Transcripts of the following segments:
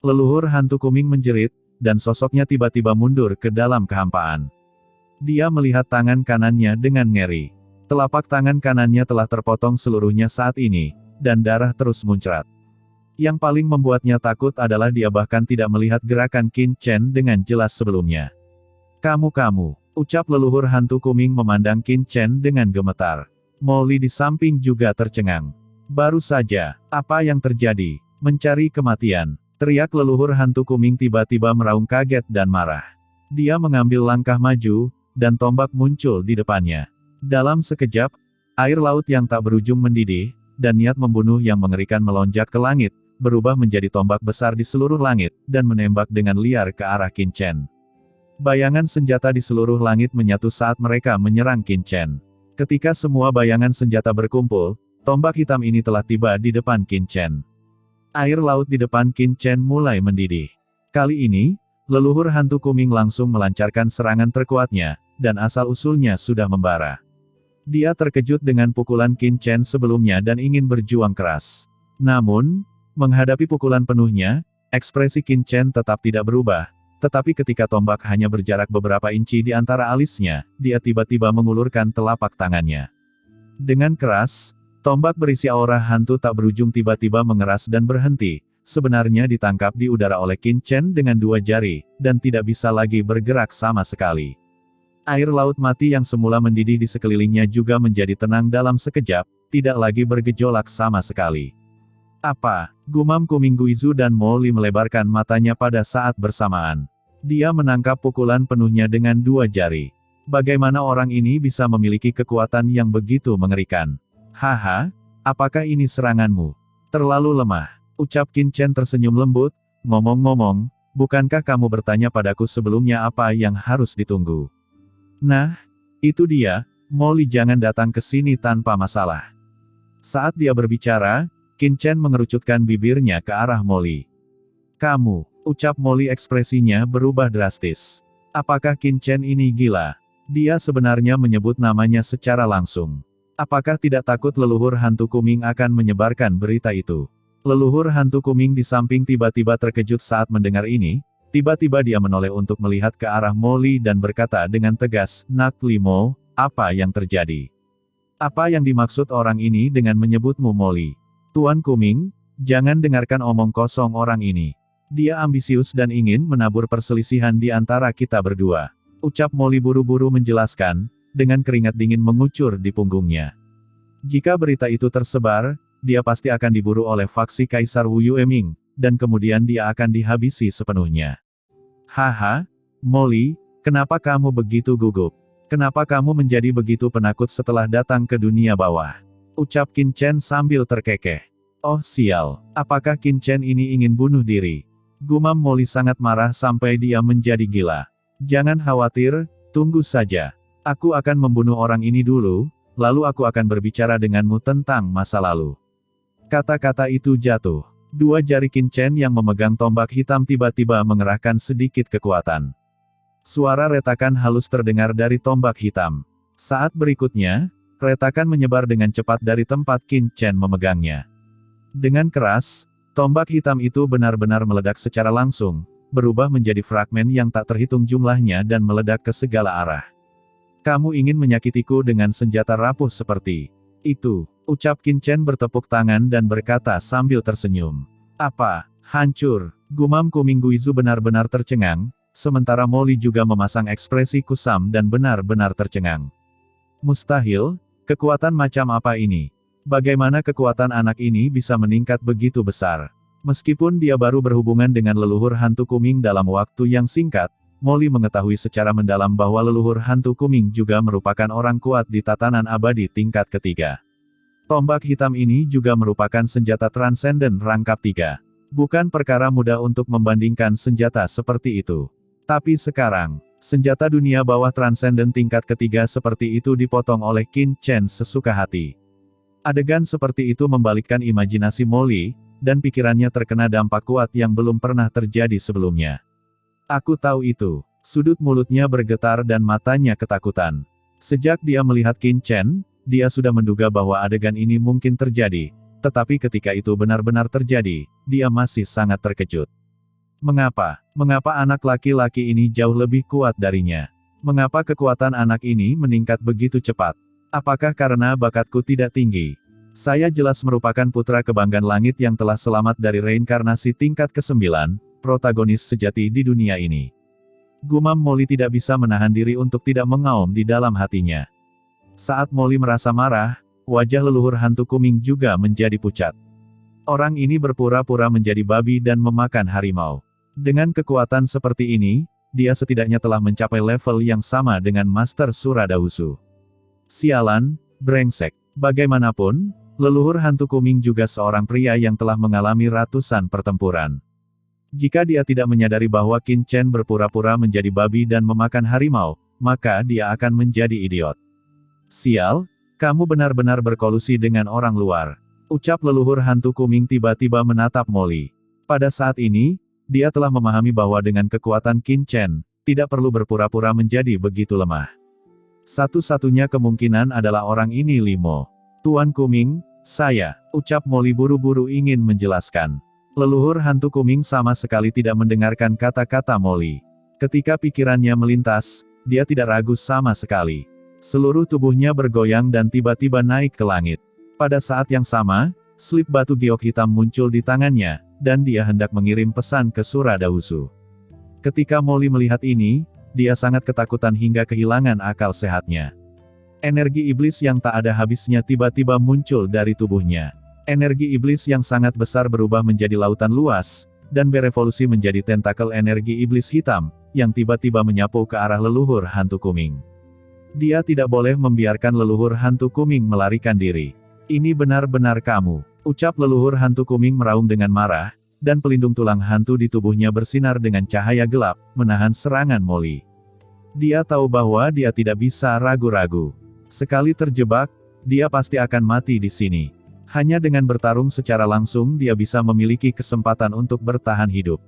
Leluhur hantu Kuming menjerit, dan sosoknya tiba-tiba mundur ke dalam kehampaan. Dia melihat tangan kanannya dengan ngeri. Telapak tangan kanannya telah terpotong seluruhnya saat ini, dan darah terus muncrat. Yang paling membuatnya takut adalah dia bahkan tidak melihat gerakan Qin Chen dengan jelas sebelumnya. Kamu, ucap leluhur hantu Kuming memandang Qin Chen dengan gemetar. Molly di samping juga tercengang. Baru saja, apa yang terjadi? Mencari kematian, teriak leluhur hantu Kuming tiba-tiba meraung kaget dan marah. Dia mengambil langkah maju, dan tombak muncul di depannya. Dalam sekejap, air laut yang tak berujung mendidih, dan niat membunuh yang mengerikan melonjak ke langit, berubah menjadi tombak besar di seluruh langit, dan menembak dengan liar ke arah Qin Chen. Bayangan senjata di seluruh langit menyatu saat mereka menyerang Qin Chen. Ketika semua bayangan senjata berkumpul, tombak hitam ini telah tiba di depan Qin Chen. Air laut di depan Qin Chen mulai mendidih. Kali ini, leluhur hantu Kuming langsung melancarkan serangan terkuatnya, dan asal-usulnya sudah membara. Dia terkejut dengan pukulan Qin Chen sebelumnya dan ingin berjuang keras. Namun, menghadapi pukulan penuhnya, ekspresi Qin Chen tetap tidak berubah, tetapi ketika tombak hanya berjarak beberapa inci di antara alisnya, dia tiba-tiba mengulurkan telapak tangannya. Dengan keras, tombak berisi aura hantu tak berujung tiba-tiba mengeras dan berhenti, sebenarnya ditangkap di udara oleh Qin Chen dengan 2 jari, dan tidak bisa lagi bergerak sama sekali. Air laut mati yang semula mendidih di sekelilingnya juga menjadi tenang dalam sekejap, tidak lagi bergejolak sama sekali. Apa? Gumam Kuming Guizu dan Molly melebarkan matanya pada saat bersamaan. Dia menangkap pukulan penuhnya dengan 2 jari. Bagaimana orang ini bisa memiliki kekuatan yang begitu mengerikan? Haha, apakah ini seranganmu? Terlalu lemah, ucap Qin Chen tersenyum lembut. Ngomong-ngomong, bukankah kamu bertanya padaku sebelumnya apa yang harus ditunggu? Nah, itu dia, Molly jangan datang ke sini tanpa masalah. Saat dia berbicara, Qin Chen mengerucutkan bibirnya ke arah Molly. Kamu, ucap Molly ekspresinya berubah drastis. Apakah Qin Chen ini gila? Dia sebenarnya menyebut namanya secara langsung. Apakah tidak takut leluhur hantu Kuming akan menyebarkan berita itu? Leluhur hantu Kuming di samping tiba-tiba terkejut saat mendengar ini, tiba-tiba dia menoleh untuk melihat ke arah Molly dan berkata dengan tegas, Nak Limo, apa yang terjadi? Apa yang dimaksud orang ini dengan menyebutmu Molly? Tuan Kuming, jangan dengarkan omong kosong orang ini. Dia ambisius dan ingin menabur perselisihan di antara kita berdua. Ucap Molly buru-buru menjelaskan, dengan keringat dingin mengucur di punggungnya. Jika berita itu tersebar, dia pasti akan diburu oleh faksi Kaisar Wu Yueming, dan kemudian dia akan dihabisi sepenuhnya. Haha, Molly, kenapa kamu begitu gugup? Kenapa kamu menjadi begitu penakut setelah datang ke dunia bawah? Ucap Qin Chen sambil terkekeh. Oh sial, apakah Qin Chen ini ingin bunuh diri? Gumam Molly sangat marah sampai dia menjadi gila. Jangan khawatir, tunggu saja. Aku akan membunuh orang ini dulu, lalu aku akan berbicara denganmu tentang masa lalu. Kata-kata itu jatuh. 2 jari Qin Chen yang memegang tombak hitam tiba-tiba mengerahkan sedikit kekuatan. Suara retakan halus terdengar dari tombak hitam. Saat berikutnya, retakan menyebar dengan cepat dari tempat Qin Chen memegangnya. Dengan keras, tombak hitam itu benar-benar meledak secara langsung, berubah menjadi fragmen yang tak terhitung jumlahnya dan meledak ke segala arah. Kamu ingin menyakitiku dengan senjata rapuh seperti itu, ucap Qin Chen bertepuk tangan dan berkata sambil tersenyum. Apa? Hancur. Gumam Kuming Guizu benar-benar tercengang, sementara Molly juga memasang ekspresi kusam dan benar-benar tercengang. Mustahil, kekuatan macam apa ini? Bagaimana kekuatan anak ini bisa meningkat begitu besar? Meskipun dia baru berhubungan dengan leluhur hantu Kuming dalam waktu yang singkat, Molly mengetahui secara mendalam bahwa leluhur hantu Kuming juga merupakan orang kuat di tatanan abadi tingkat ketiga. Tombak hitam ini juga merupakan senjata transenden rangkap 3. Bukan perkara mudah untuk membandingkan senjata seperti itu. Tapi sekarang, senjata dunia bawah transenden tingkat ketiga seperti itu dipotong oleh Qin Chen sesuka hati. Adegan seperti itu membalikkan imajinasi Molly, dan pikirannya terkena dampak kuat yang belum pernah terjadi sebelumnya. Aku tahu itu. Sudut mulutnya bergetar dan matanya ketakutan. Sejak dia melihat Qin Chen, dia sudah menduga bahwa adegan ini mungkin terjadi, tetapi ketika itu benar-benar terjadi, dia masih sangat terkejut. Mengapa? Mengapa anak laki-laki ini jauh lebih kuat darinya? Mengapa kekuatan anak ini meningkat begitu cepat? Apakah karena bakatku tidak tinggi? Saya jelas merupakan putra kebanggaan langit yang telah selamat dari reinkarnasi tingkat ke-9, protagonis sejati di dunia ini. Gumam Molly tidak bisa menahan diri untuk tidak mengaum di dalam hatinya. Saat Molly merasa marah, wajah leluhur hantu Kuming juga menjadi pucat. Orang ini berpura-pura menjadi babi dan memakan harimau. Dengan kekuatan seperti ini, dia setidaknya telah mencapai level yang sama dengan Master Suradahusu. Sialan, brengsek. Bagaimanapun, leluhur hantu Kuming juga seorang pria yang telah mengalami ratusan pertempuran. Jika dia tidak menyadari bahwa Qin Chen berpura-pura menjadi babi dan memakan harimau, maka dia akan menjadi idiot. Sial, kamu benar-benar berkolusi dengan orang luar. Ucap leluhur hantu Kuming tiba-tiba menatap Molly. Pada saat ini, dia telah memahami bahwa dengan kekuatan Qin Chen, tidak perlu berpura-pura menjadi begitu lemah. Satu-satunya kemungkinan adalah orang ini Limo. Tuan Kuming, saya, ucap Molly buru-buru ingin menjelaskan. Leluhur hantu Kuming sama sekali tidak mendengarkan kata-kata Molly. Ketika pikirannya melintas, dia tidak ragu sama sekali. Seluruh tubuhnya bergoyang dan tiba-tiba naik ke langit. Pada saat yang sama, slip batu giok hitam muncul di tangannya, dan dia hendak mengirim pesan ke Suradahusu. Ketika Molly melihat ini, dia sangat ketakutan hingga kehilangan akal sehatnya. Energi iblis yang tak ada habisnya tiba-tiba muncul dari tubuhnya. Energi iblis yang sangat besar berubah menjadi lautan luas, dan berevolusi menjadi tentakel energi iblis hitam, yang tiba-tiba menyapu ke arah leluhur hantu Kuming. Dia tidak boleh membiarkan leluhur hantu Kuming melarikan diri. Ini benar-benar kamu, ucap leluhur hantu Kuming meraung dengan marah, dan pelindung tulang hantu di tubuhnya bersinar dengan cahaya gelap, menahan serangan Molly. Dia tahu bahwa dia tidak bisa ragu-ragu. Sekali terjebak, dia pasti akan mati di sini. Hanya dengan bertarung secara langsung dia bisa memiliki kesempatan untuk bertahan hidup.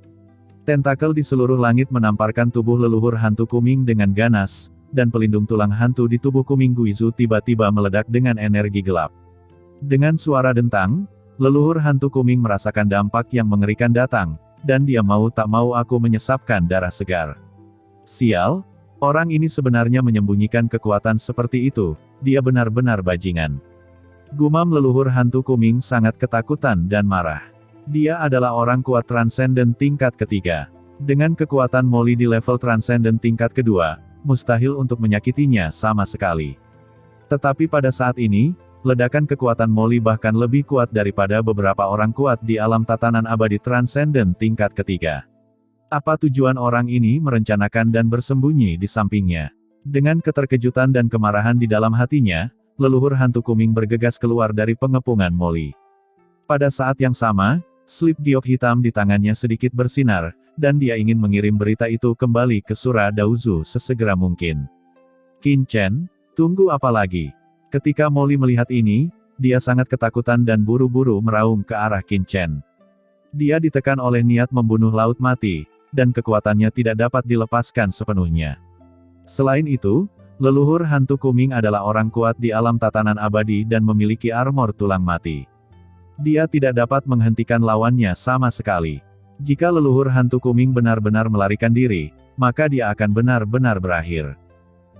Tentakel di seluruh langit menamparkan tubuh leluhur hantu Kuming dengan ganas, dan pelindung tulang hantu di tubuh Kuming Guizu tiba-tiba meledak dengan energi gelap. Dengan suara dentang, leluhur hantu Kuming merasakan dampak yang mengerikan datang, dan dia mau tak mau aku menyesapkan darah segar. Sial, orang ini sebenarnya menyembunyikan kekuatan seperti itu, dia benar-benar bajingan. Gumam leluhur hantu Kuming sangat ketakutan dan marah. Dia adalah orang kuat transenden tingkat ketiga. Dengan kekuatan Molly di level transenden tingkat kedua, mustahil untuk menyakitinya sama sekali. Tetapi pada saat ini, ledakan kekuatan Molly bahkan lebih kuat daripada beberapa orang kuat di alam tatanan abadi transenden tingkat ketiga. Apa tujuan orang ini merencanakan dan bersembunyi di sampingnya? Dengan keterkejutan dan kemarahan di dalam hatinya, leluhur hantu Kuming bergegas keluar dari pengepungan Molly. Pada saat yang sama, slip giok hitam di tangannya sedikit bersinar, dan dia ingin mengirim berita itu kembali ke Suradahusu sesegera mungkin. Qin Chen, tunggu apa lagi? Ketika Molly melihat ini, dia sangat ketakutan dan buru-buru meraung ke arah Qin Chen. Dia ditekan oleh niat membunuh laut mati, dan kekuatannya tidak dapat dilepaskan sepenuhnya. Selain itu, leluhur hantu Kuming adalah orang kuat di alam tatanan abadi dan memiliki armor tulang mati. Dia tidak dapat menghentikan lawannya sama sekali. Jika leluhur hantu Kuming benar-benar melarikan diri, maka dia akan benar-benar berakhir.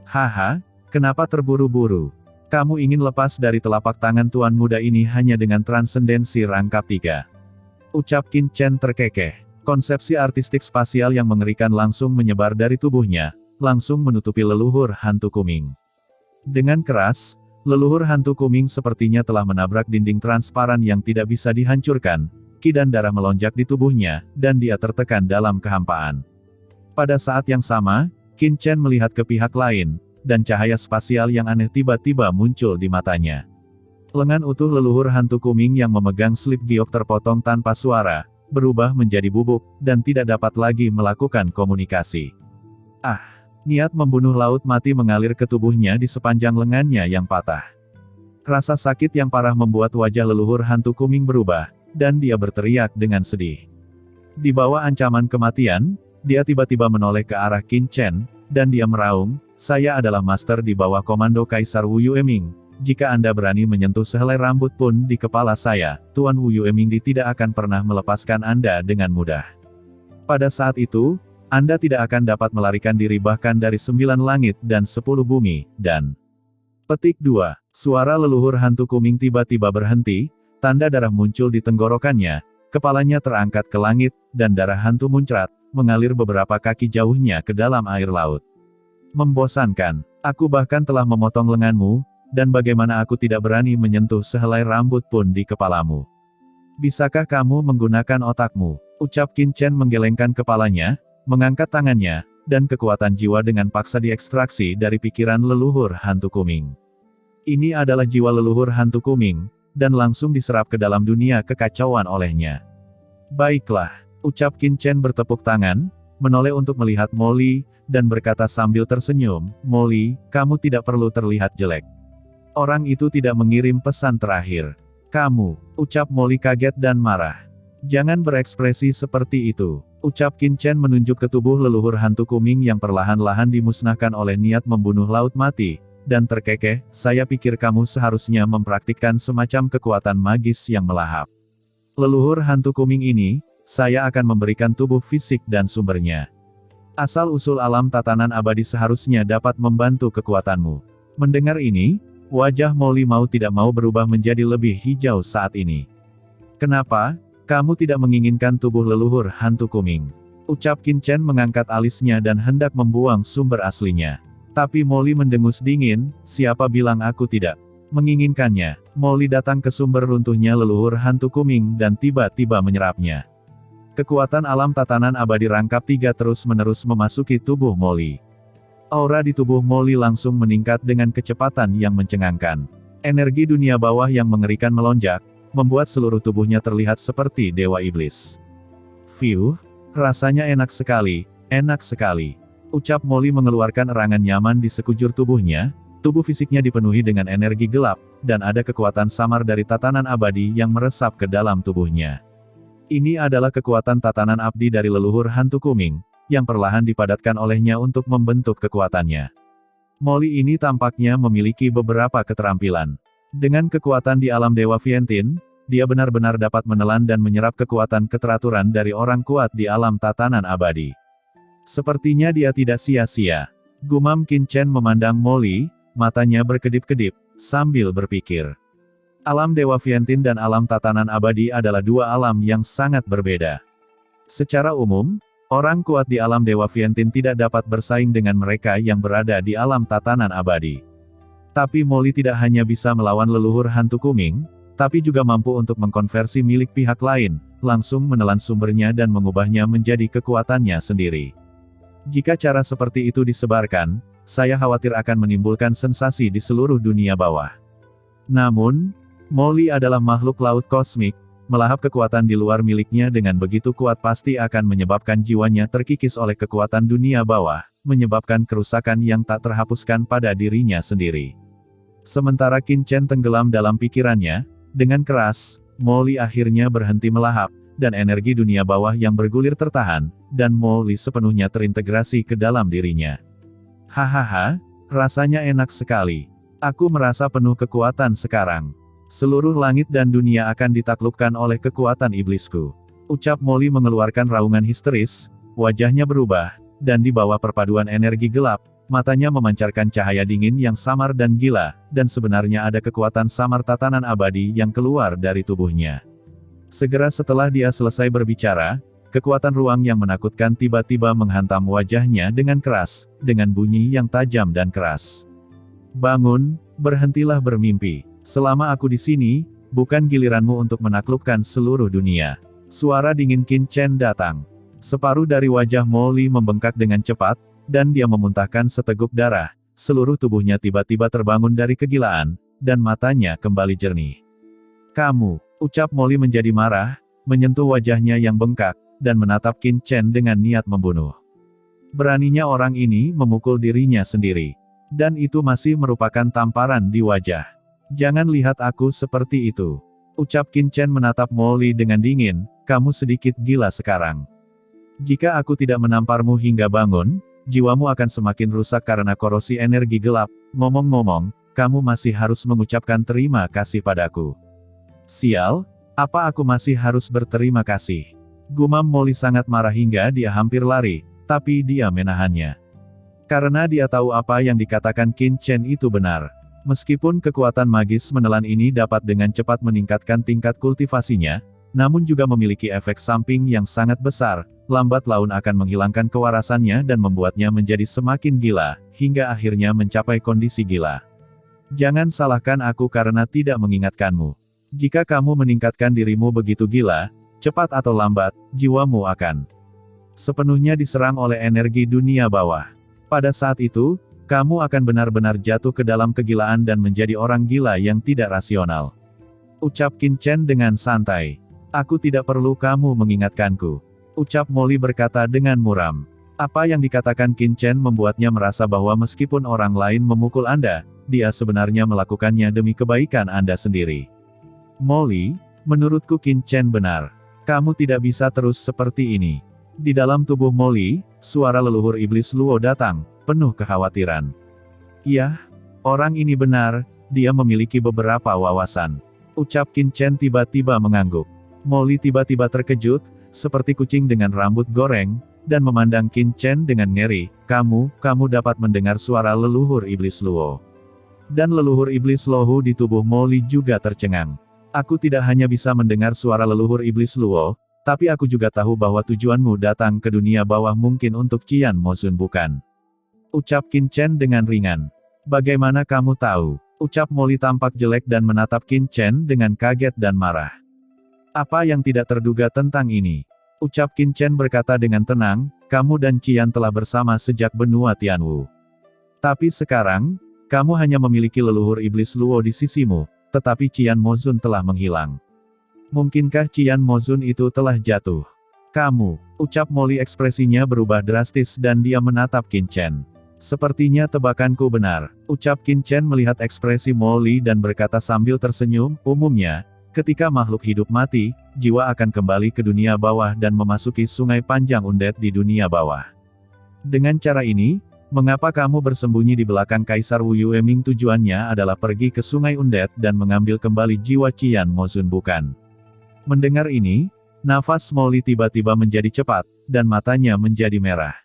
Haha, kenapa terburu-buru? Kamu ingin lepas dari telapak tangan tuan muda ini hanya dengan transendensi rangkap 3. Ucap Qin Chen terkekeh. Konsepsi artistik spasial yang mengerikan langsung menyebar dari tubuhnya, langsung menutupi leluhur hantu Kuming. Dengan keras, leluhur hantu Kuming sepertinya telah menabrak dinding transparan yang tidak bisa dihancurkan, ki dan darah melonjak di tubuhnya, dan dia tertekan dalam kehampaan. Pada saat yang sama, Qin Chen melihat ke pihak lain, dan cahaya spasial yang aneh tiba-tiba muncul di matanya. Lengan utuh leluhur hantu Kuming yang memegang slip giok terpotong tanpa suara, berubah menjadi bubuk, dan tidak dapat lagi melakukan komunikasi. Niat membunuh laut mati mengalir ke tubuhnya di sepanjang lengannya yang patah. Rasa sakit yang parah membuat wajah leluhur hantu Kuming berubah, dan dia berteriak dengan sedih. Di bawah ancaman kematian, dia tiba-tiba menoleh ke arah Qin Chen, dan dia meraung, "Saya adalah master di bawah komando Kaisar Wu Yueming. Jika Anda berani menyentuh sehelai rambut pun di kepala saya, Tuan Wu Yueming tidak akan pernah melepaskan Anda dengan mudah." Pada saat itu, Anda tidak akan dapat melarikan diri bahkan dari 9 langit dan 10 bumi, dan... Petik 2. Suara leluhur hantu Kuming tiba-tiba berhenti, tanda darah muncul di tenggorokannya, kepalanya terangkat ke langit, dan darah hantu muncrat, mengalir beberapa kaki jauhnya ke dalam air laut. Membosankan. Aku bahkan telah memotong lenganmu, dan bagaimana aku tidak berani menyentuh sehelai rambut pun di kepalamu. Bisakah kamu menggunakan otakmu? Ucap Qin Chen menggelengkan kepalanya, mengangkat tangannya, dan kekuatan jiwa dengan paksa diekstraksi dari pikiran leluhur hantu Kuming. Ini adalah jiwa leluhur hantu Kuming, dan langsung diserap ke dalam dunia kekacauan olehnya. Baiklah, ucap Qin Chen bertepuk tangan, menoleh untuk melihat Molly, dan berkata sambil tersenyum, Molly, kamu tidak perlu terlihat jelek. Orang itu tidak mengirim pesan terakhir. Kamu, ucap Molly kaget dan marah. Jangan berekspresi seperti itu, ucap Qin Chen menunjuk ke tubuh leluhur hantu Kuming yang perlahan-lahan dimusnahkan oleh niat membunuh laut mati, dan terkekeh, saya pikir kamu seharusnya mempraktikkan semacam kekuatan magis yang melahap. Leluhur hantu Kuming ini, saya akan memberikan tubuh fisik dan sumbernya. Asal-usul alam tatanan abadi seharusnya dapat membantu kekuatanmu. Mendengar ini, wajah Molly mau tidak mau berubah menjadi lebih hijau saat ini. Kenapa? Kamu tidak menginginkan tubuh leluhur hantu Kuming? Ucap Qin Chen mengangkat alisnya dan hendak membuang sumber aslinya. Tapi Molly mendengus dingin, siapa bilang aku tidak menginginkannya? Molly datang ke sumber runtuhnya leluhur hantu Kuming dan tiba-tiba menyerapnya. Kekuatan alam tatanan abadi rangkap 3 terus-menerus memasuki tubuh Molly. Aura di tubuh Molly langsung meningkat dengan kecepatan yang mencengangkan. Energi dunia bawah yang mengerikan melonjak, membuat seluruh tubuhnya terlihat seperti dewa iblis. Fiuh, rasanya enak sekali, enak sekali. Ucap Molly mengeluarkan erangan nyaman di sekujur tubuhnya, tubuh fisiknya dipenuhi dengan energi gelap, dan ada kekuatan samar dari tatanan abadi yang meresap ke dalam tubuhnya. Ini adalah kekuatan tatanan abdi dari leluhur hantu Kuming, yang perlahan dipadatkan olehnya untuk membentuk kekuatannya. Molly ini tampaknya memiliki beberapa keterampilan. Dengan kekuatan di alam Dewa Vientin, dia benar-benar dapat menelan dan menyerap kekuatan keteraturan dari orang kuat di alam tatanan abadi. Sepertinya dia tidak sia-sia. Gumam Qin Chen memandang Molly, matanya berkedip-kedip, sambil berpikir. Alam Dewa Vientin dan alam tatanan abadi adalah 2 alam yang sangat berbeda. Secara umum, orang kuat di alam Dewa Vientin tidak dapat bersaing dengan mereka yang berada di alam tatanan abadi. Tapi Molly tidak hanya bisa melawan leluhur hantu Kuming, tapi juga mampu untuk mengkonversi milik pihak lain, langsung menelan sumbernya dan mengubahnya menjadi kekuatannya sendiri. Jika cara seperti itu disebarkan, saya khawatir akan menimbulkan sensasi di seluruh dunia bawah. Namun, Molly adalah makhluk laut kosmik, melahap kekuatan di luar miliknya dengan begitu kuat pasti akan menyebabkan jiwanya terkikis oleh kekuatan dunia bawah, menyebabkan kerusakan yang tak terhapuskan pada dirinya sendiri. Sementara Qin Chen tenggelam dalam pikirannya, dengan keras, Molly akhirnya berhenti melahap, dan energi dunia bawah yang bergulir tertahan, dan Molly sepenuhnya terintegrasi ke dalam dirinya. Hahaha, rasanya enak sekali. Aku merasa penuh kekuatan sekarang. Seluruh langit dan dunia akan ditaklukkan oleh kekuatan iblisku. Ucap Molly mengeluarkan raungan histeris, wajahnya berubah, dan di bawah perpaduan energi gelap, matanya memancarkan cahaya dingin yang samar dan gila, dan sebenarnya ada kekuatan samar tatanan abadi yang keluar dari tubuhnya. Segera setelah dia selesai berbicara, kekuatan ruang yang menakutkan tiba-tiba menghantam wajahnya dengan keras, dengan bunyi yang tajam dan keras. Bangun, berhentilah bermimpi. Selama aku di sini, bukan giliranmu untuk menaklukkan seluruh dunia. Suara dingin Qin Chen datang. Separuh dari wajah Molly membengkak dengan cepat, dan dia memuntahkan seteguk darah, seluruh tubuhnya tiba-tiba terbangun dari kegilaan, dan matanya kembali jernih. Kamu, ucap Molly menjadi marah, menyentuh wajahnya yang bengkak, dan menatap Qin Chen dengan niat membunuh. Beraninya orang ini memukul dirinya sendiri. Dan itu masih merupakan tamparan di wajah. Jangan lihat aku seperti itu. Ucap Qin Chen menatap Molly dengan dingin, kamu sedikit gila sekarang. Jika aku tidak menamparmu hingga bangun, jiwamu akan semakin rusak karena korosi energi gelap. Ngomong-ngomong, kamu masih harus mengucapkan terima kasih padaku. Sial, apa aku masih harus berterima kasih? Gumam Molly sangat marah hingga dia hampir lari, tapi dia menahannya. Karena dia tahu apa yang dikatakan Qin Chen itu benar. Meskipun kekuatan magis menelan ini dapat dengan cepat meningkatkan tingkat kultivasinya, namun juga memiliki efek samping yang sangat besar, lambat laun akan menghilangkan kewarasannya dan membuatnya menjadi semakin gila, hingga akhirnya mencapai kondisi gila. Jangan salahkan aku karena tidak mengingatkanmu. Jika kamu meningkatkan dirimu begitu gila, cepat atau lambat, jiwamu akan sepenuhnya diserang oleh energi dunia bawah. Pada saat itu, kamu akan benar-benar jatuh ke dalam kegilaan dan menjadi orang gila yang tidak rasional. Ucap Qin Chen dengan santai. Aku tidak perlu kamu mengingatkanku. Ucap Molly berkata dengan muram. Apa yang dikatakan Qin Chen membuatnya merasa bahwa meskipun orang lain memukul Anda, dia sebenarnya melakukannya demi kebaikan Anda sendiri. Molly, menurutku Qin Chen benar. Kamu tidak bisa terus seperti ini. Di dalam tubuh Molly, suara leluhur iblis Luo datang, penuh kekhawatiran. Iya, orang ini benar, dia memiliki beberapa wawasan. Ucap Qin Chen tiba-tiba mengangguk. Molly tiba-tiba terkejut, seperti kucing dengan rambut goreng, dan memandang Qin Chen dengan ngeri. Kamu dapat mendengar suara leluhur iblis Luo. Dan leluhur iblis Luo di tubuh Molly juga tercengang. Aku tidak hanya bisa mendengar suara leluhur iblis Luo, tapi aku juga tahu bahwa tujuanmu datang ke dunia bawah mungkin untuk Qian Mozun bukan? Ucap Qin Chen dengan ringan. Bagaimana kamu tahu? Ucap Molly tampak jelek dan menatap Qin Chen dengan kaget dan marah. Apa yang tidak terduga tentang ini? Ucap Qin Chen berkata dengan tenang, kamu dan Qian telah bersama sejak benua Tianwu. Tapi sekarang, kamu hanya memiliki leluhur iblis Luo di sisimu, tetapi Qian Mozun telah menghilang. Mungkinkah Qian Mozun itu telah jatuh? Kamu, ucap Molly ekspresinya berubah drastis dan dia menatap Qin Chen. Sepertinya tebakanku benar, ucap Qin Chen melihat ekspresi Molly dan berkata sambil tersenyum, umumnya, ketika makhluk hidup mati, jiwa akan kembali ke dunia bawah dan memasuki sungai panjang undet di dunia bawah. Dengan cara ini, mengapa kamu bersembunyi di belakang Kaisar Wu Yueming? Tujuannya adalah pergi ke sungai undet dan mengambil kembali jiwa Qian Mozun bukan? Mendengar ini, nafas Molly tiba-tiba menjadi cepat, dan matanya menjadi merah.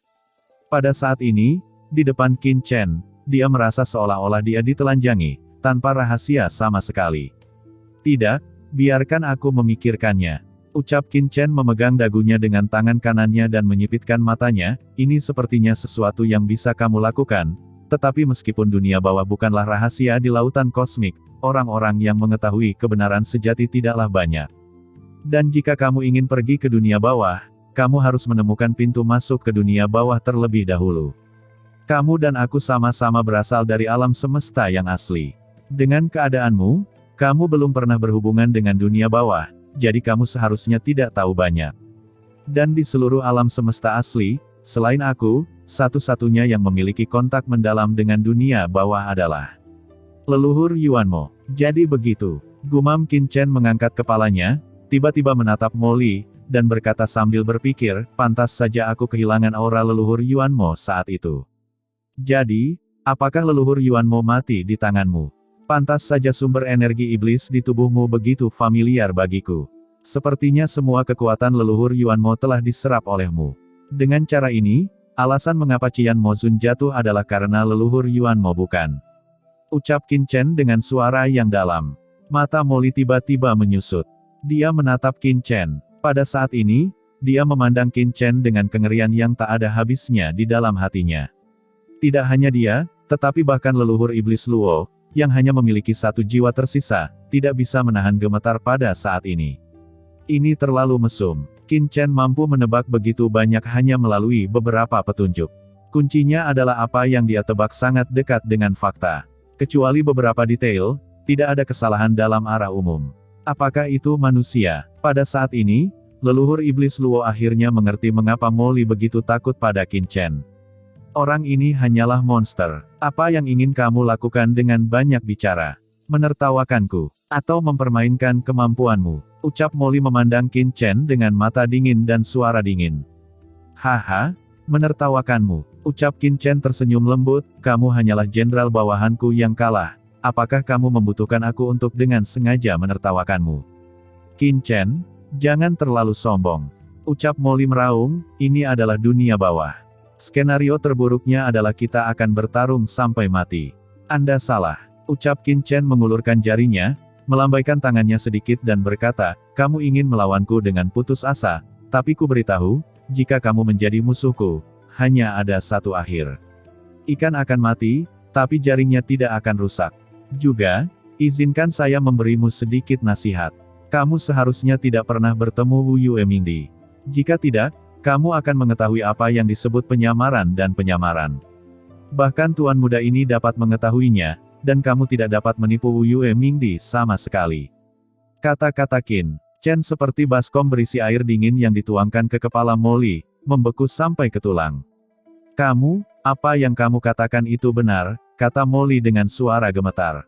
Pada saat ini, di depan Qin Chen, dia merasa seolah-olah dia ditelanjangi, tanpa rahasia sama sekali. Tidak, biarkan aku memikirkannya. Ucap Qin Chen memegang dagunya dengan tangan kanannya dan menyipitkan matanya, ini sepertinya sesuatu yang bisa kamu lakukan, tetapi meskipun dunia bawah bukanlah rahasia di lautan kosmik, orang-orang yang mengetahui kebenaran sejati tidaklah banyak. Dan jika kamu ingin pergi ke dunia bawah, kamu harus menemukan pintu masuk ke dunia bawah terlebih dahulu. Kamu dan aku sama-sama berasal dari alam semesta yang asli. Dengan keadaanmu, kamu belum pernah berhubungan dengan dunia bawah, jadi kamu seharusnya tidak tahu banyak. Dan di seluruh alam semesta asli, selain aku, satu-satunya yang memiliki kontak mendalam dengan dunia bawah adalah leluhur Yuanmo. Jadi begitu, gumam Qin Chen mengangkat kepalanya, tiba-tiba menatap Molly, dan berkata sambil berpikir, pantas saja aku kehilangan aura leluhur Yuanmo saat itu. Jadi, apakah leluhur Yuanmo mati di tanganmu? Pantas saja sumber energi iblis di tubuhmu begitu familiar bagiku. Sepertinya semua kekuatan leluhur Yuanmo telah diserap olehmu. Dengan cara ini, alasan mengapa Qian Mozun jatuh adalah karena leluhur Yuanmo bukan? Ucap Qin Chen dengan suara yang dalam. Mata Molly tiba-tiba menyusut. Dia menatap Qin Chen. Pada saat ini, dia memandang Qin Chen dengan kengerian yang tak ada habisnya di dalam hatinya. Tidak hanya dia, tetapi bahkan leluhur iblis Luo, yang hanya memiliki satu jiwa tersisa, tidak bisa menahan gemetar pada saat ini. Ini terlalu mesum. Qin Chen mampu menebak begitu banyak hanya melalui beberapa petunjuk. Kuncinya adalah apa yang dia tebak sangat dekat dengan fakta. Kecuali beberapa detail, tidak ada kesalahan dalam arah umum. Apakah itu manusia? Pada saat ini, leluhur iblis Luo akhirnya mengerti mengapa Molly begitu takut pada Qin Chen. Orang ini hanyalah monster. Apa yang ingin kamu lakukan dengan banyak bicara? Menertawakanku, atau mempermainkan kemampuanmu? Ucap Molly memandang Qin Chen dengan mata dingin dan suara dingin. Haha, menertawakanmu. Ucap Qin Chen tersenyum lembut, kamu hanyalah jenderal bawahanku yang kalah. Apakah kamu membutuhkan aku untuk dengan sengaja menertawakanmu? Qin Chen, jangan terlalu sombong. Ucap Molly meraung, ini adalah dunia bawah. Skenario terburuknya adalah kita akan bertarung sampai mati. Anda salah. Ucap Qin Chen mengulurkan jarinya, melambaikan tangannya sedikit dan berkata, kamu ingin melawanku dengan putus asa, tapi ku beritahu, jika kamu menjadi musuhku, hanya ada satu akhir. Ikan akan mati, tapi jaringnya tidak akan rusak. Juga, izinkan saya memberimu sedikit nasihat. Kamu seharusnya tidak pernah bertemu Wu Yuemingdi. Jika tidak, kamu akan mengetahui apa yang disebut penyamaran dan penyamaran. Bahkan tuan muda ini dapat mengetahuinya, dan kamu tidak dapat menipu Wu Yuemingdi sama sekali. Kata-kata Qin Chen seperti baskom berisi air dingin yang dituangkan ke kepala Molly, membeku sampai ke tulang. Kamu, apa yang kamu katakan itu benar, kata Molly dengan suara gemetar.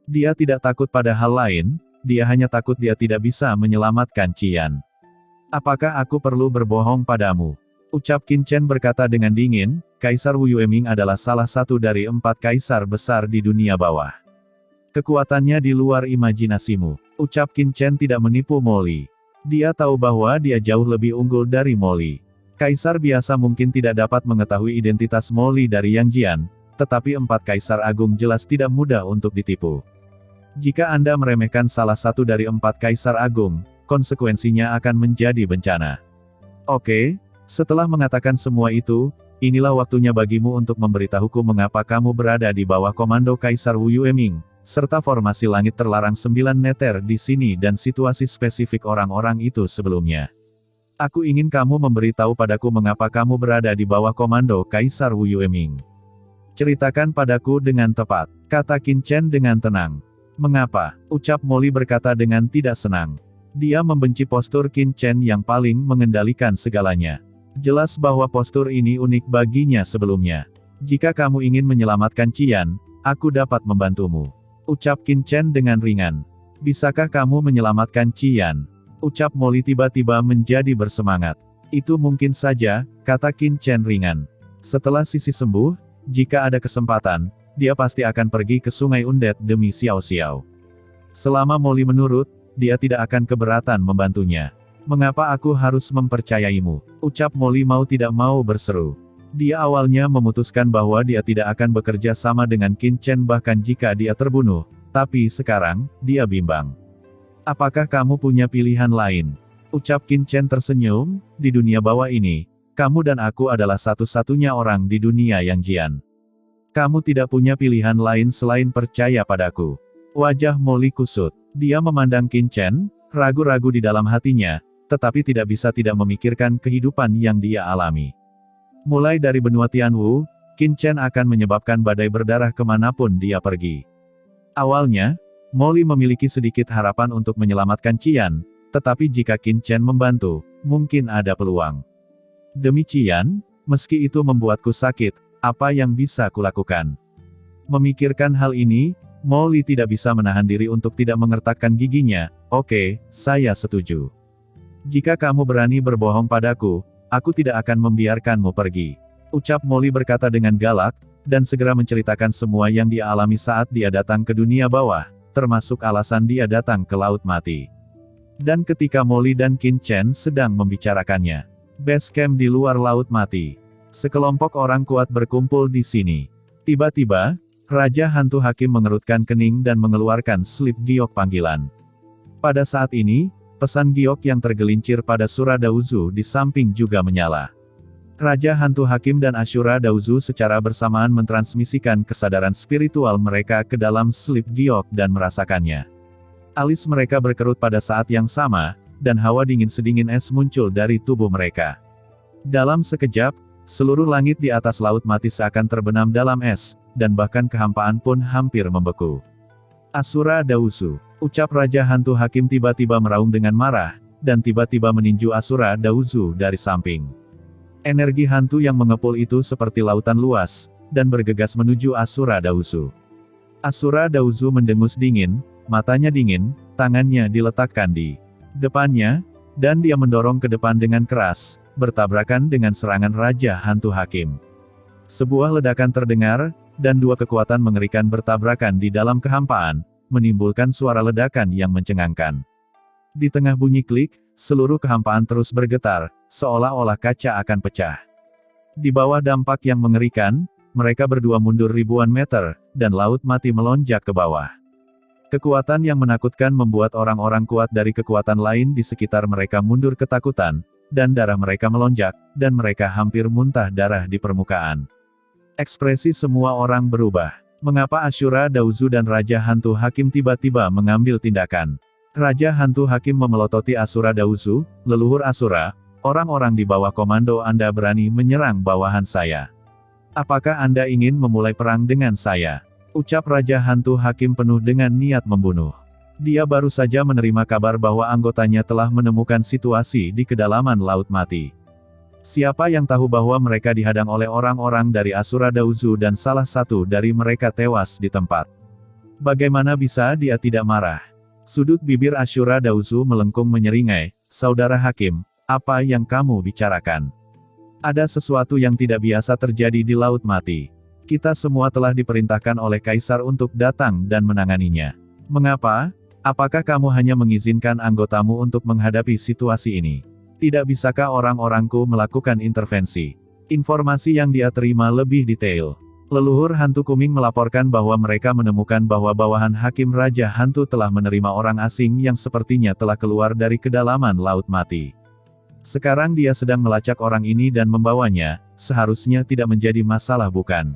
Dia tidak takut pada hal lain, dia hanya takut dia tidak bisa menyelamatkan Qian. Apakah aku perlu berbohong padamu? Ucap Qin Chen berkata dengan dingin, Kaisar Wu Yueming adalah salah satu dari 4 kaisar besar di dunia bawah. Kekuatannya di luar imajinasimu. Ucap Qin Chen tidak menipu Molly. Dia tahu bahwa dia jauh lebih unggul dari Molly. Kaisar biasa mungkin tidak dapat mengetahui identitas Molly dari Yang Jian, tetapi 4 kaisar agung jelas tidak mudah untuk ditipu. Jika Anda meremehkan salah satu dari 4 kaisar agung, konsekuensinya akan menjadi bencana. Oke, setelah mengatakan semua itu, inilah waktunya bagimu untuk memberitahuku mengapa kamu berada di bawah komando Kaisar Wu Yueming, serta formasi langit terlarang 9 meter di sini dan situasi spesifik orang-orang itu sebelumnya. Aku ingin kamu memberitahu padaku mengapa kamu berada di bawah komando Kaisar Wu Yueming. Ceritakan padaku dengan tepat, kata Qin Chen dengan tenang. Mengapa? Ucap Molly berkata dengan tidak senang. Dia membenci postur Qin Chen yang paling mengendalikan segalanya. Jelas bahwa postur ini unik baginya sebelumnya. Jika kamu ingin menyelamatkan Qian, aku dapat membantumu. Ucap Qin Chen dengan ringan. Bisakah kamu menyelamatkan Qian? Ucap Molly tiba-tiba menjadi bersemangat. Itu mungkin saja, kata Qin Chen ringan. Setelah Sisi sembuh, jika ada kesempatan, dia pasti akan pergi ke Sungai Undet demi Xiao Xiao. Selama Molly menurut, dia tidak akan keberatan membantunya. Mengapa aku harus mempercayaimu? Ucap Molly mau tidak mau berseru. Dia awalnya memutuskan bahwa dia tidak akan bekerja sama dengan Qin Chen bahkan jika dia terbunuh, tapi sekarang, dia bimbang. Apakah kamu punya pilihan lain? Ucap Qin Chen tersenyum, di dunia bawah ini, kamu dan aku adalah satu-satunya orang di dunia Yang Jian. Kamu tidak punya pilihan lain selain percaya padaku. Wajah Molly kusut. Dia memandang Qin Chen, ragu-ragu di dalam hatinya, tetapi tidak bisa tidak memikirkan kehidupan yang dia alami. Mulai dari benua Tianwu, Qin Chen akan menyebabkan badai berdarah kemanapun dia pergi. Awalnya, Molly memiliki sedikit harapan untuk menyelamatkan Qian, tetapi jika Qin Chen membantu, mungkin ada peluang. Demi Qian, meski itu membuatku sakit, apa yang bisa kulakukan? Memikirkan hal ini, Molly tidak bisa menahan diri untuk tidak mengertakkan giginya. Oke, saya setuju. Jika kamu berani berbohong padaku, aku tidak akan membiarkanmu pergi. Ucap Molly berkata dengan galak, dan segera menceritakan semua yang dia alami saat dia datang ke dunia bawah, termasuk alasan dia datang ke Laut Mati. Dan ketika Molly dan Qin Chen sedang membicarakannya, base camp di luar Laut Mati. Sekelompok orang kuat berkumpul di sini. Tiba-tiba, Raja Hantu Hakim mengerutkan kening dan mengeluarkan slip giok panggilan. Pada saat ini, pesan giok yang tergelincir pada Sura Dauzu di samping juga menyala. Raja Hantu Hakim dan Ashura Dauzu secara bersamaan mentransmisikan kesadaran spiritual mereka ke dalam slip giok dan merasakannya. Alis mereka berkerut pada saat yang sama, dan hawa dingin sedingin es muncul dari tubuh mereka. Dalam sekejap, seluruh langit di atas Laut Mati seakan terbenam dalam es, dan bahkan kehampaan pun hampir membeku. Ashura Dauzu, ucap Raja Hantu Hakim tiba-tiba meraung dengan marah, dan tiba-tiba meninju Ashura Dauzu dari samping. Energi hantu yang mengepul itu seperti lautan luas, dan bergegas menuju Ashura Dauzu. Ashura Dauzu mendengus dingin, matanya dingin, tangannya diletakkan di depannya, dan dia mendorong ke depan dengan keras, bertabrakan dengan serangan Raja Hantu Hakim. Sebuah ledakan terdengar, dan dua kekuatan mengerikan bertabrakan di dalam kehampaan, menimbulkan suara ledakan yang mencengangkan. Di tengah bunyi klik, seluruh kehampaan terus bergetar, seolah-olah kaca akan pecah. Di bawah dampak yang mengerikan, mereka berdua mundur ribuan meter, dan laut mati melonjak ke bawah. Kekuatan yang menakutkan membuat orang-orang kuat dari kekuatan lain di sekitar mereka mundur ketakutan, dan darah mereka melonjak, dan mereka hampir muntah darah di permukaan. Ekspresi semua orang berubah. Mengapa Ashura Dauzu dan Raja Hantu Hakim tiba-tiba mengambil tindakan? Raja Hantu Hakim memelototi Ashura Dauzu, leluhur Ashura, orang-orang di bawah komando Anda berani menyerang bawahan saya. Apakah Anda ingin memulai perang dengan saya? Ucap Raja Hantu Hakim penuh dengan niat membunuh. Dia baru saja menerima kabar bahwa anggotanya telah menemukan situasi di kedalaman Laut Mati. Siapa yang tahu bahwa mereka dihadang oleh orang-orang dari Ashura Dauzu dan salah satu dari mereka tewas di tempat. Bagaimana bisa dia tidak marah? Sudut bibir Ashura Dauzu melengkung menyeringai, "Saudara Hakim, apa yang kamu bicarakan? Ada sesuatu yang tidak biasa terjadi di Laut Mati. Kita semua telah diperintahkan oleh Kaisar untuk datang dan menanganinya. Mengapa? Apakah kamu hanya mengizinkan anggotamu untuk menghadapi situasi ini? Tidak bisakah orang-orangku melakukan intervensi?" Informasi yang dia terima lebih detail. Leluhur Hantu Kuming melaporkan bahwa mereka menemukan bahwa bawahan Hakim Raja Hantu telah menerima orang asing yang sepertinya telah keluar dari kedalaman Laut Mati. Sekarang dia sedang melacak orang ini dan membawanya, seharusnya tidak menjadi masalah bukan?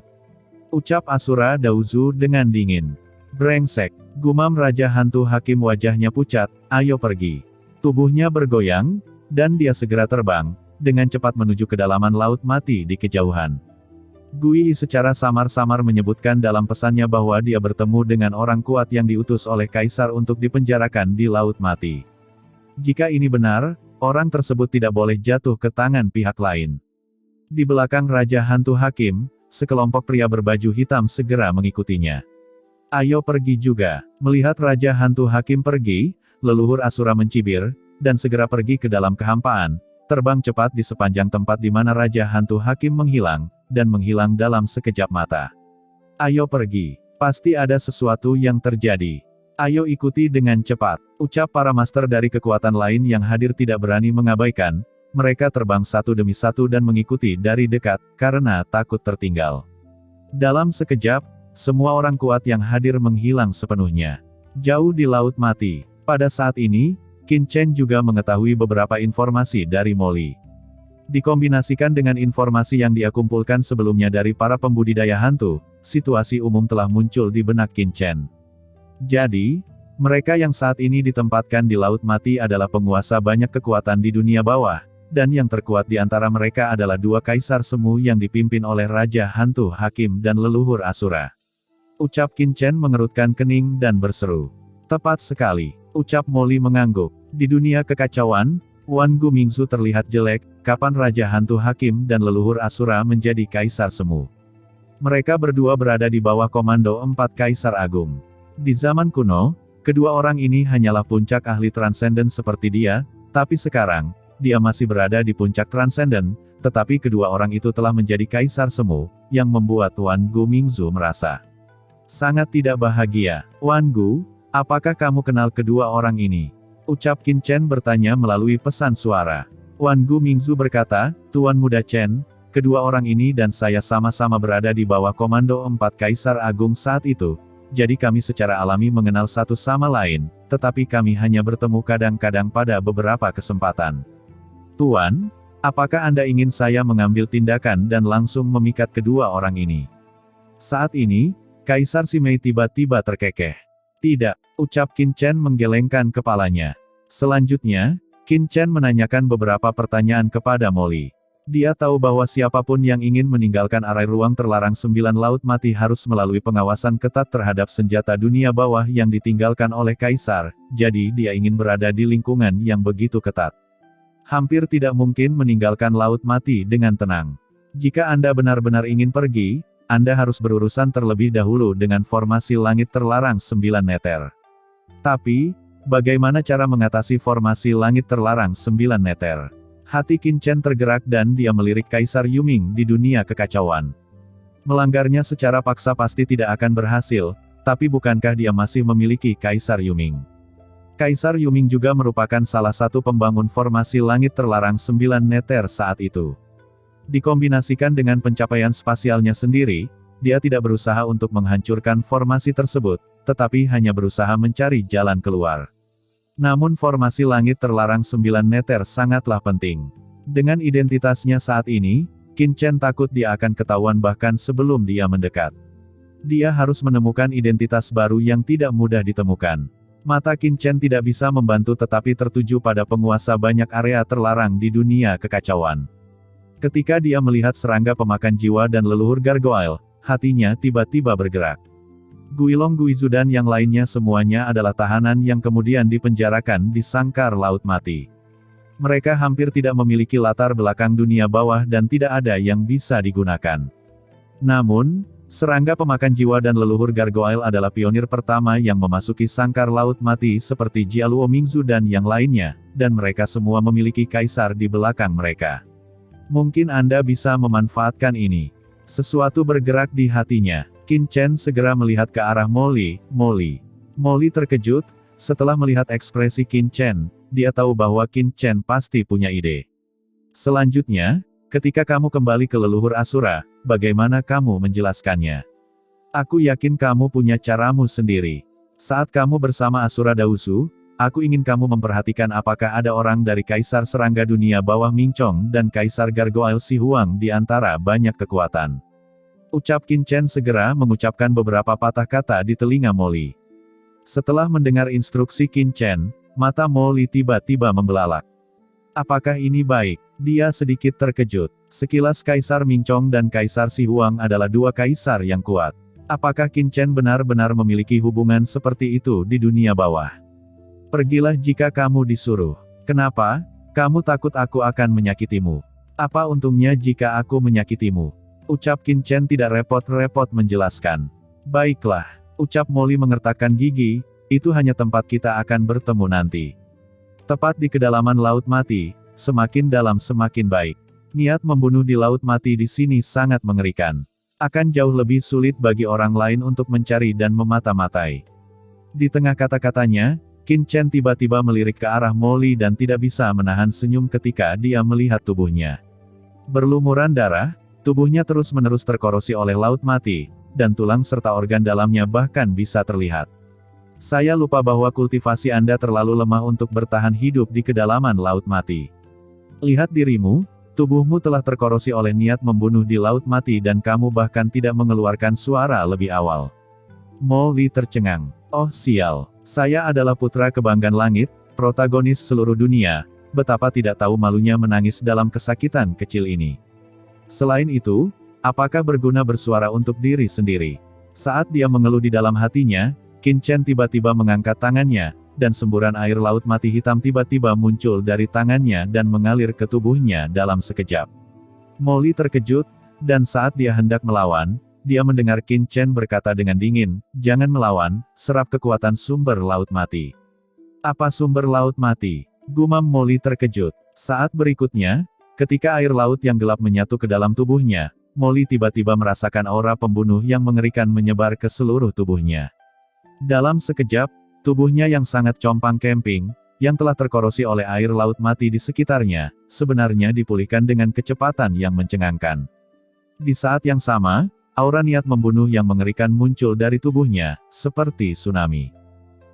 Ucap Ashura Dauzu dengan dingin. "Brengsek," gumam Raja Hantu Hakim wajahnya pucat, "ayo pergi." Tubuhnya bergoyang, dan dia segera terbang, dengan cepat menuju kedalaman Laut Mati di kejauhan. Gui secara samar-samar menyebutkan dalam pesannya bahwa dia bertemu dengan orang kuat yang diutus oleh Kaisar untuk dipenjarakan di Laut Mati. Jika ini benar, orang tersebut tidak boleh jatuh ke tangan pihak lain. Di belakang Raja Hantu Hakim, sekelompok pria berbaju hitam segera mengikutinya. "Ayo pergi juga." Melihat Raja Hantu Hakim pergi, leluhur Ashura mencibir, dan segera pergi ke dalam kehampaan, terbang cepat di sepanjang tempat di mana Raja Hantu Hakim menghilang, dan menghilang dalam sekejap mata. "Ayo pergi. Pasti ada sesuatu yang terjadi. Ayo ikuti dengan cepat." Ucap para master dari kekuatan lain yang hadir tidak berani mengabaikan. Mereka terbang satu demi satu dan mengikuti dari dekat, karena takut tertinggal. Dalam sekejap, semua orang kuat yang hadir menghilang sepenuhnya. Jauh di Laut Mati. Pada saat ini, Qin Chen juga mengetahui beberapa informasi dari Molly. Dikombinasikan dengan informasi yang dia kumpulkan sebelumnya dari para pembudidaya hantu, situasi umum telah muncul di benak Qin Chen. Jadi, mereka yang saat ini ditempatkan di Laut Mati adalah penguasa banyak kekuatan di dunia bawah, dan yang terkuat di antara mereka adalah dua kaisar semu yang dipimpin oleh Raja Hantu Hakim dan leluhur Ashura. Ucap Qin Chen mengerutkan kening dan berseru. "Tepat sekali." Ucap Molly mengangguk. Di dunia kekacauan, Wan Gu Mingzu terlihat jelek, kapan Raja Hantu Hakim dan leluhur Ashura menjadi kaisar semu. Mereka berdua berada di bawah komando 4 kaisar agung. Di zaman kuno, kedua orang ini hanyalah puncak ahli transenden seperti dia, tapi sekarang, dia masih berada di puncak transenden, tetapi kedua orang itu telah menjadi kaisar semu, yang membuat Wan Gu Mingzu merasa sangat tidak bahagia. "Wan Gu, apakah kamu kenal kedua orang ini?" Ucap Qin Chen bertanya melalui pesan suara. Wan Gu Mingzu berkata, "Tuan Muda Chen, kedua orang ini dan saya sama-sama berada di bawah komando 4 kaisar agung saat itu, jadi kami secara alami mengenal satu sama lain, tetapi kami hanya bertemu kadang-kadang pada beberapa kesempatan. Tuan, apakah Anda ingin saya mengambil tindakan dan langsung memikat kedua orang ini?" Saat ini, Kaisar Simei tiba-tiba terkekeh. "Tidak," ucap Qin Chen menggelengkan kepalanya. Selanjutnya, Qin Chen menanyakan beberapa pertanyaan kepada Molly. Dia tahu bahwa siapapun yang ingin meninggalkan area ruang terlarang 9 Laut Mati harus melalui pengawasan ketat terhadap senjata dunia bawah yang ditinggalkan oleh Kaisar, jadi dia ingin berada di lingkungan yang begitu ketat. Hampir tidak mungkin meninggalkan Laut Mati dengan tenang. Jika Anda benar-benar ingin pergi, Anda harus berurusan terlebih dahulu dengan formasi langit terlarang 9 meter. Tapi, bagaimana cara mengatasi formasi langit terlarang 9 meter? Hati Qin Chen tergerak dan dia melirik Kaisar Yuming di dunia kekacauan. Melanggarnya secara paksa pasti tidak akan berhasil, tapi bukankah dia masih memiliki Kaisar Yuming? Kaisar Yuming juga merupakan salah satu pembangun formasi langit terlarang 9 meter saat itu. Dikombinasikan dengan pencapaian spasialnya sendiri, dia tidak berusaha untuk menghancurkan formasi tersebut, tetapi hanya berusaha mencari jalan keluar. Namun formasi langit terlarang 9 meter sangatlah penting. Dengan identitasnya saat ini, Qin Chen takut dia akan ketahuan bahkan sebelum dia mendekat. Dia harus menemukan identitas baru yang tidak mudah ditemukan. Mata Qin Chen tidak bisa membantu tetapi tertuju pada penguasa banyak area terlarang di dunia kekacauan. Ketika dia melihat serangga pemakan jiwa dan leluhur gargoyle, hatinya tiba-tiba bergerak. Guilong Guizu dan yang lainnya semuanya adalah tahanan yang kemudian dipenjarakan di sangkar laut mati. Mereka hampir tidak memiliki latar belakang dunia bawah dan tidak ada yang bisa digunakan. Namun, serangga pemakan jiwa dan leluhur gargoyle adalah pionir pertama yang memasuki sangkar laut mati seperti Jialuo Mingzu dan yang lainnya, dan mereka semua memiliki kaisar di belakang mereka. Mungkin Anda bisa memanfaatkan ini. Sesuatu bergerak di hatinya. Qin Chen segera melihat ke arah Molly. Molly terkejut, setelah melihat ekspresi Qin Chen, dia tahu bahwa Qin Chen pasti punya ide. Selanjutnya, ketika kamu kembali ke leluhur Asura, bagaimana kamu menjelaskannya? Aku yakin kamu punya caramu sendiri. Saat kamu bersama Asura Dausu, aku ingin kamu memperhatikan apakah ada orang dari Kaisar Serangga Dunia Bawah Mingchong dan Kaisar Gargoyle Si Huang di antara banyak kekuatan. Ucap Qin Chen segera mengucapkan beberapa patah kata di telinga Molly. Setelah mendengar instruksi Qin Chen, mata Molly tiba-tiba membelalak. Apakah ini baik? Dia sedikit terkejut. Sekilas Kaisar Mingchong dan Kaisar Si Huang adalah dua kaisar yang kuat. Apakah Qin Chen benar-benar memiliki hubungan seperti itu di dunia bawah? Pergilah jika kamu disuruh. Kenapa? Kamu takut aku akan menyakitimu. Apa untungnya jika aku menyakitimu? Ucap Qin Chen tidak repot-repot menjelaskan. Baiklah, ucap Molly mengertakkan gigi, itu hanya tempat kita akan bertemu nanti. Tepat di kedalaman laut mati, semakin dalam semakin baik. Niat membunuh di laut mati di sini sangat mengerikan. Akan jauh lebih sulit bagi orang lain untuk mencari dan memata-matai. Di tengah kata-katanya, Qin Chen tiba-tiba melirik ke arah Molly dan tidak bisa menahan senyum ketika dia melihat tubuhnya. Berlumuran darah, tubuhnya terus-menerus terkorosi oleh laut mati, dan tulang serta organ dalamnya bahkan bisa terlihat. Saya lupa bahwa kultivasi Anda terlalu lemah untuk bertahan hidup di kedalaman laut mati. Lihat dirimu, tubuhmu telah terkorosi oleh niat membunuh di laut mati dan kamu bahkan tidak mengeluarkan suara lebih awal. Molly tercengang. Oh sial, saya adalah putra kebanggaan langit, protagonis seluruh dunia, betapa tidak tahu malunya menangis dalam kesakitan kecil ini. Selain itu, apakah berguna bersuara untuk diri sendiri? Saat dia mengeluh di dalam hatinya, Qin Chen tiba-tiba mengangkat tangannya, dan semburan air laut mati hitam tiba-tiba muncul dari tangannya dan mengalir ke tubuhnya dalam sekejap. Molly terkejut, dan saat dia hendak melawan, dia mendengar Qin Chen berkata dengan dingin, "Jangan melawan, serap kekuatan sumber laut mati." Apa sumber laut mati? Gumam Molly terkejut. Saat berikutnya, ketika air laut yang gelap menyatu ke dalam tubuhnya, Molly tiba-tiba merasakan aura pembunuh yang mengerikan menyebar ke seluruh tubuhnya. Dalam sekejap, tubuhnya yang sangat compang-camping, yang telah terkorosi oleh air laut mati di sekitarnya, sebenarnya dipulihkan dengan kecepatan yang mencengangkan. Di saat yang sama, aura niat membunuh yang mengerikan muncul dari tubuhnya, seperti tsunami.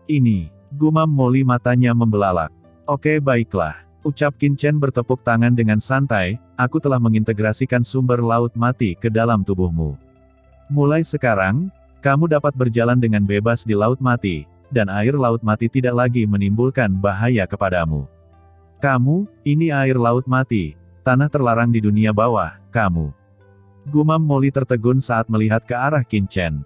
Ini, gumam Molly matanya membelalak. Oke baiklah, ucap Qin Chen bertepuk tangan dengan santai, aku telah mengintegrasikan sumber laut mati ke dalam tubuhmu. Mulai sekarang, kamu dapat berjalan dengan bebas di laut mati, dan air laut mati tidak lagi menimbulkan bahaya kepadamu. Kamu, ini air laut mati, tanah terlarang di dunia bawah, kamu. Gumam Molly tertegun saat melihat ke arah Qin Chen.